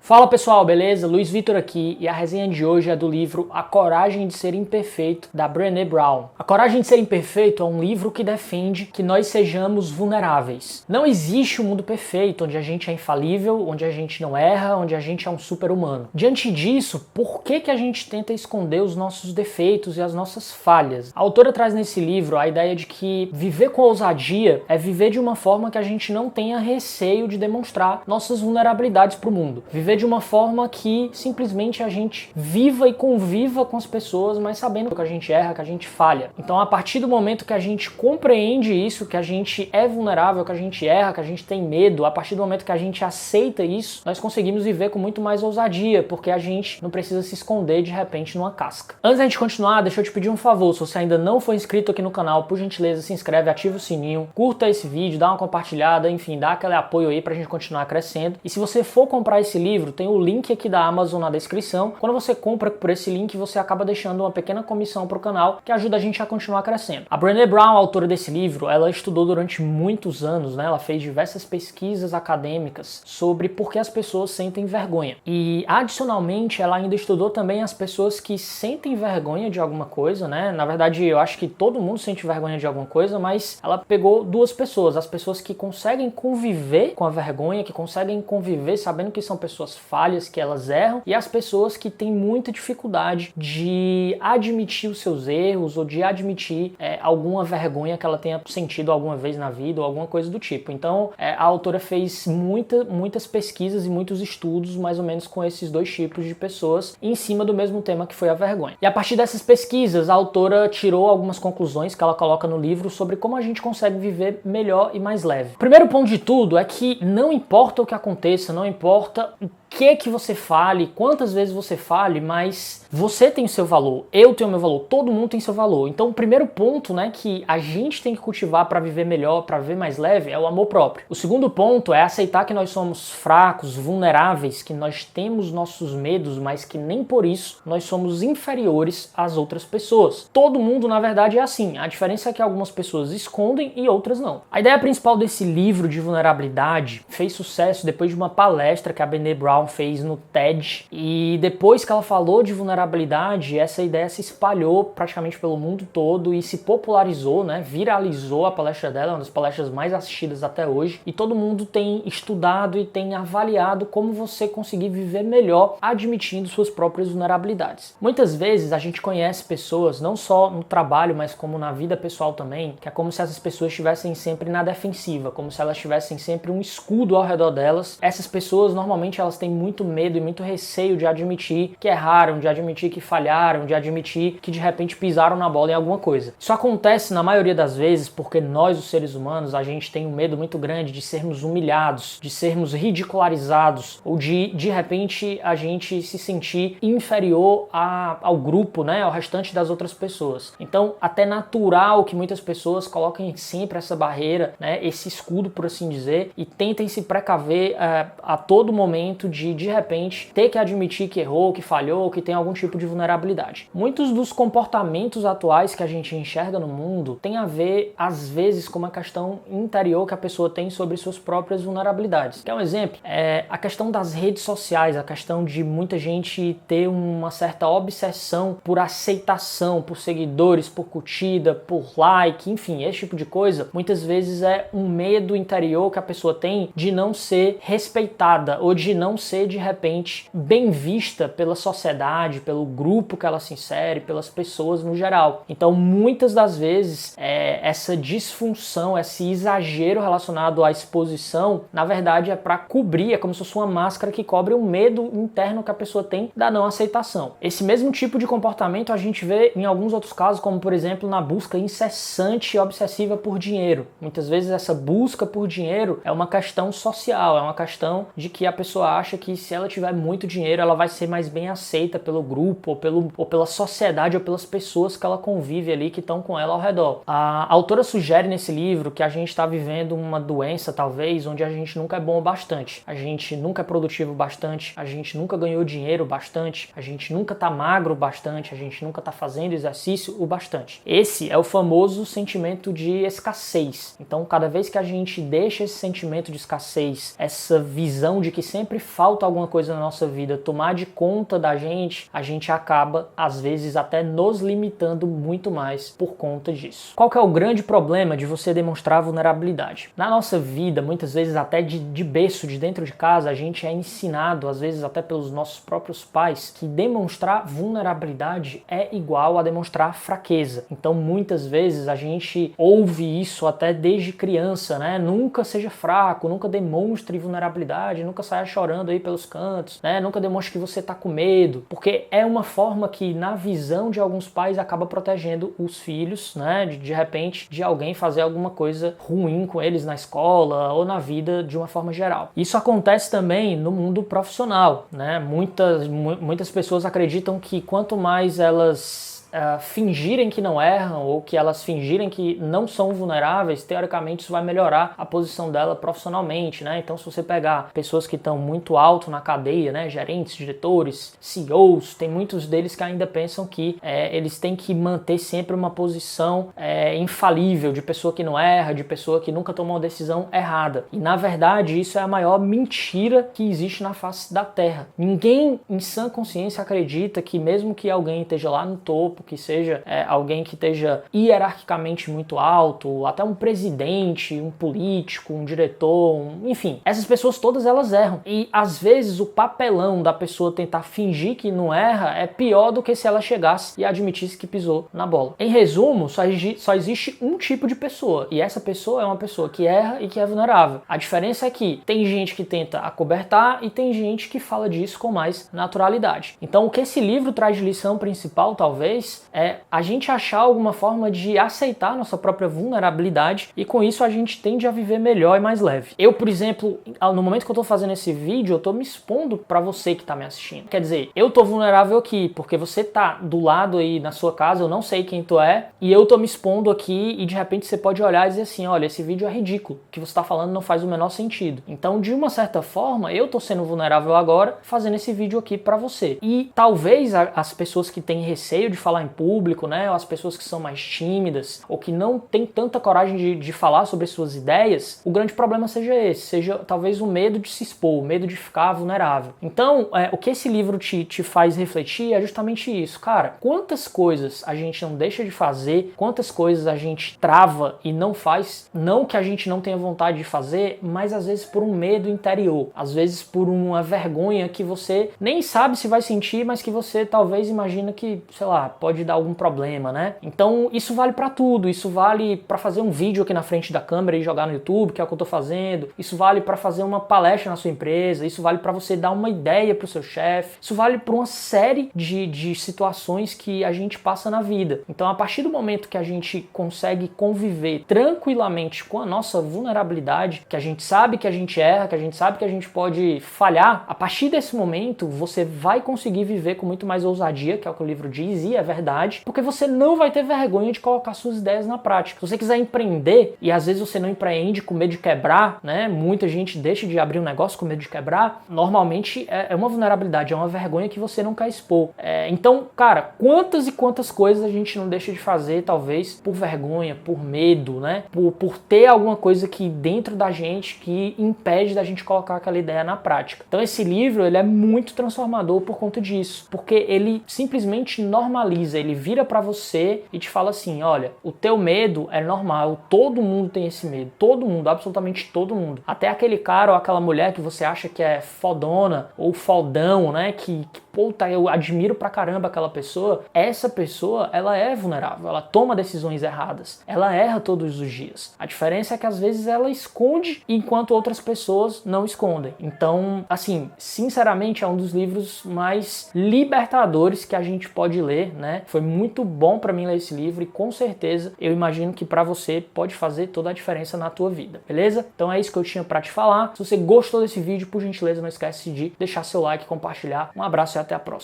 Fala pessoal, beleza? Luiz Vitor aqui e a resenha de hoje é do livro A Coragem de Ser Imperfeito, da Brené Brown. A Coragem de Ser Imperfeito é um livro que defende que nós sejamos vulneráveis. Não existe um mundo perfeito, onde a gente é infalível, onde a gente não erra, onde a gente é um super-humano. Diante disso, por que a gente tenta esconder os nossos defeitos e as nossas falhas? A autora traz nesse livro a ideia de que viver com ousadia é viver de uma forma que a gente não tenha receio de demonstrar nossas vulnerabilidades para o mundo. Viver de uma forma que simplesmente a gente viva e conviva com as pessoas, mas sabendo que a gente erra, que a gente falha. Então, a partir do momento que a gente compreende isso, que a gente é vulnerável, que a gente erra, que a gente tem medo, a partir do momento que a gente aceita isso, nós conseguimos viver com muito mais ousadia, porque a gente não precisa se esconder de repente numa casca. Antes da gente continuar, deixa eu te pedir um favor, se você ainda não for inscrito aqui no canal, por gentileza, se inscreve, ativa o sininho, curta esse vídeo, dá uma compartilhada, enfim, dá aquele apoio aí pra gente continuar crescendo. E se você for comprar esse livro, tem o link aqui da Amazon na descrição. Quando você compra por esse link, você acaba deixando uma pequena comissão para o canal, que ajuda a gente a continuar crescendo. A Brené Brown, autora desse livro, ela estudou durante muitos anos, né? Ela fez diversas pesquisas acadêmicas sobre por que as pessoas sentem vergonha. E, adicionalmente, ela ainda estudou também as pessoas que sentem vergonha de alguma coisa, né? Na verdade, eu acho que todo mundo sente vergonha de alguma coisa, mas ela pegou duas pessoas, as pessoas que conseguem conviver com a vergonha, que conseguem conviver sabendo que são pessoas falhas, que elas erram, e as pessoas que têm muita dificuldade de admitir os seus erros ou de admitir alguma vergonha que ela tenha sentido alguma vez na vida ou alguma coisa do tipo. Então, a autora fez muitas pesquisas e muitos estudos mais ou menos com esses dois tipos de pessoas em cima do mesmo tema que foi a vergonha. E a partir dessas pesquisas, a autora tirou algumas conclusões que ela coloca no livro sobre como a gente consegue viver melhor e mais leve. O primeiro ponto de tudo é que não importa o que aconteça, não importa o que você fale, quantas vezes você fale, mas você tem o seu valor, eu tenho o meu valor, todo mundo tem seu valor. Então o primeiro ponto, né, que a gente tem que cultivar para viver melhor, para viver mais leve, é o amor próprio. O segundo ponto é aceitar que nós somos fracos, vulneráveis, que nós temos nossos medos, mas que nem por isso nós somos inferiores às outras pessoas. Todo mundo, na verdade, é assim. A diferença é que algumas pessoas escondem e outras não. A ideia principal desse livro de vulnerabilidade fez sucesso depois de uma palestra que a Brené Brown fez no TED, e depois que ela falou de vulnerabilidade, essa ideia se espalhou praticamente pelo mundo todo e se popularizou, né? Viralizou a palestra dela, uma das palestras mais assistidas até hoje, e todo mundo tem estudado e tem avaliado como você conseguir viver melhor admitindo suas próprias vulnerabilidades. Muitas vezes a gente conhece pessoas, não só no trabalho, mas como na vida pessoal também, que é como se essas pessoas estivessem sempre na defensiva, como se elas tivessem sempre um escudo ao redor delas. Essas pessoas, normalmente, elas têm muito medo e muito receio de admitir que erraram, de admitir que falharam, de admitir que de repente pisaram na bola em alguma coisa. Isso acontece na maioria das vezes porque nós, os seres humanos, a gente tem um medo muito grande de sermos humilhados, de sermos ridicularizados, ou de repente a gente se sentir inferior ao grupo, né, ao restante das outras pessoas. Então, até natural que muitas pessoas coloquem sempre essa barreira, né, esse escudo, por assim dizer, e tentem se precaver a todo momento de repente, ter que admitir que errou, que falhou, que tem algum tipo de vulnerabilidade. Muitos dos comportamentos atuais que a gente enxerga no mundo tem a ver, às vezes, com uma questão interior que a pessoa tem sobre suas próprias vulnerabilidades. Quer um exemplo? A questão das redes sociais, a questão de muita gente ter uma certa obsessão por aceitação, por seguidores, por curtida, por like, enfim, esse tipo de coisa, muitas vezes é um medo interior que a pessoa tem de não ser respeitada ou de não ser, de repente, bem vista pela sociedade, pelo grupo que ela se insere, pelas pessoas no geral. Então, muitas das vezes, essa disfunção, esse exagero relacionado à exposição, na verdade, é para cobrir, é como se fosse uma máscara que cobre um medo interno que a pessoa tem da não aceitação. Esse mesmo tipo de comportamento a gente vê em alguns outros casos, como, por exemplo, na busca incessante e obsessiva por dinheiro. Muitas vezes, essa busca por dinheiro é uma questão social, é uma questão de que a pessoa acha que se ela tiver muito dinheiro, ela vai ser mais bem aceita pelo grupo, grupo, ou pela sociedade, ou pelas pessoas que ela convive ali, que estão com ela ao redor. A autora sugere nesse livro que a gente está vivendo uma doença, talvez, onde a gente nunca é bom o bastante, a gente nunca é produtivo o bastante, a gente nunca ganhou dinheiro o bastante, a gente nunca tá magro o bastante, a gente nunca tá fazendo exercício o bastante. Esse é o famoso sentimento de escassez. Então, cada vez que a gente deixa esse sentimento de escassez, essa visão de que sempre falta alguma coisa na nossa vida tomar de conta da gente, a gente acaba, às vezes, até nos limitando muito mais por conta disso. Qual que é o grande problema de você demonstrar vulnerabilidade? Na nossa vida, muitas vezes até de berço, de dentro de casa, a gente é ensinado, às vezes até pelos nossos próprios pais, que demonstrar vulnerabilidade é igual a demonstrar fraqueza. Então, muitas vezes a gente ouve isso até desde criança, né? Nunca seja fraco, nunca demonstre vulnerabilidade, nunca saia chorando aí pelos cantos, né? Nunca demonstre que você tá com medo, porque é uma forma que, na visão de alguns pais, acaba protegendo os filhos, né? De repente, de alguém fazer alguma coisa ruim com eles na escola ou na vida de uma forma geral. Isso acontece também no mundo profissional, né? Muitas pessoas acreditam que quanto mais elas fingirem que não erram ou que elas fingirem que não são vulneráveis, teoricamente isso vai melhorar a posição dela profissionalmente, né? Então, se você pegar pessoas que estão muito alto na cadeia, né, gerentes, diretores, CEOs, tem muitos deles que ainda pensam que eles têm que manter sempre uma posição infalível, de pessoa que não erra, de pessoa que nunca tomou uma decisão errada. E, na verdade, isso é a maior mentira que existe na face da Terra. Ninguém em sã consciência acredita que, mesmo que alguém esteja lá no topo, que seja alguém que esteja hierarquicamente muito alto, até um presidente, um político, um diretor, enfim, essas pessoas todas elas erram. E às vezes o papelão da pessoa tentar fingir que não erra é pior do que se ela chegasse e admitisse que pisou na bola. Em resumo, só existe um tipo de pessoa, e essa pessoa é uma pessoa que erra e que é vulnerável. A diferença é que tem gente que tenta acobertar e tem gente que fala disso com mais naturalidade. Então, o que esse livro traz de lição principal, talvez, é a gente achar alguma forma de aceitar nossa própria vulnerabilidade, e com isso a gente tende a viver melhor e mais leve. Eu, por exemplo, no momento que eu tô fazendo esse vídeo, eu tô me expondo pra você que tá me assistindo. Quer dizer, eu tô vulnerável aqui, porque você tá do lado aí na sua casa, eu não sei quem tu é, e eu tô me expondo aqui, e de repente você pode olhar e dizer assim, olha, esse vídeo é ridículo, o que você tá falando não faz o menor sentido. Então, de uma certa forma, eu tô sendo vulnerável agora, fazendo esse vídeo aqui pra você. E talvez as pessoas que têm receio de falar em público, né, ou as pessoas que são mais tímidas, ou que não têm tanta coragem de falar sobre suas ideias, o grande problema seja esse, seja talvez o medo de se expor, o medo de ficar vulnerável. Então, o que esse livro te faz refletir é justamente isso. Cara, quantas coisas a gente não deixa de fazer, quantas coisas a gente trava e não faz, não que a gente não tenha vontade de fazer, mas às vezes por um medo interior, às vezes por uma vergonha que você nem sabe se vai sentir, mas que você talvez imagina que, sei lá, pode dar algum problema, né? Então isso vale pra tudo, isso vale pra fazer um vídeo aqui na frente da câmera e jogar no YouTube, que é o que eu tô fazendo, isso vale pra fazer uma palestra na sua empresa, isso vale pra você dar uma ideia pro seu chefe, isso vale pra uma série de situações que a gente passa na vida. Então, a partir do momento que a gente consegue conviver tranquilamente com a nossa vulnerabilidade, que a gente sabe que a gente erra, que a gente sabe que a gente pode falhar, a partir desse momento você vai conseguir viver com muito mais ousadia, que é o que o livro diz, e é verdade, porque você não vai ter vergonha de colocar suas ideias na prática. Se você quiser empreender, e às vezes você não empreende com medo de quebrar, né? Muita gente deixa de abrir um negócio com medo de quebrar. Normalmente é uma vulnerabilidade, é uma vergonha que você não quer expor. Então, cara, quantas e quantas coisas a gente não deixa de fazer, talvez por vergonha, por medo, né? Por ter alguma coisa que dentro da gente que impede da gente colocar aquela ideia na prática. Então, esse livro, ele é muito transformador por conta disso, porque ele simplesmente normaliza, ele vira pra você e te fala assim, olha, o teu medo é normal, todo mundo tem esse medo, todo mundo, absolutamente todo mundo. Até aquele cara ou aquela mulher que você acha que é fodona ou fodão, né, que puta, eu admiro pra caramba aquela pessoa, essa pessoa, ela é vulnerável, ela toma decisões erradas, ela erra todos os dias. A diferença é que às vezes ela esconde enquanto outras pessoas não escondem. Então, assim, sinceramente é um dos livros mais libertadores que a gente pode ler, né? Foi muito bom pra mim ler esse livro e com certeza eu imagino que pra você pode fazer toda a diferença na tua vida, beleza? Então é isso que eu tinha pra te falar. Se você gostou desse vídeo, por gentileza, não esquece de deixar seu like, compartilhar. Um abraço e até a próxima.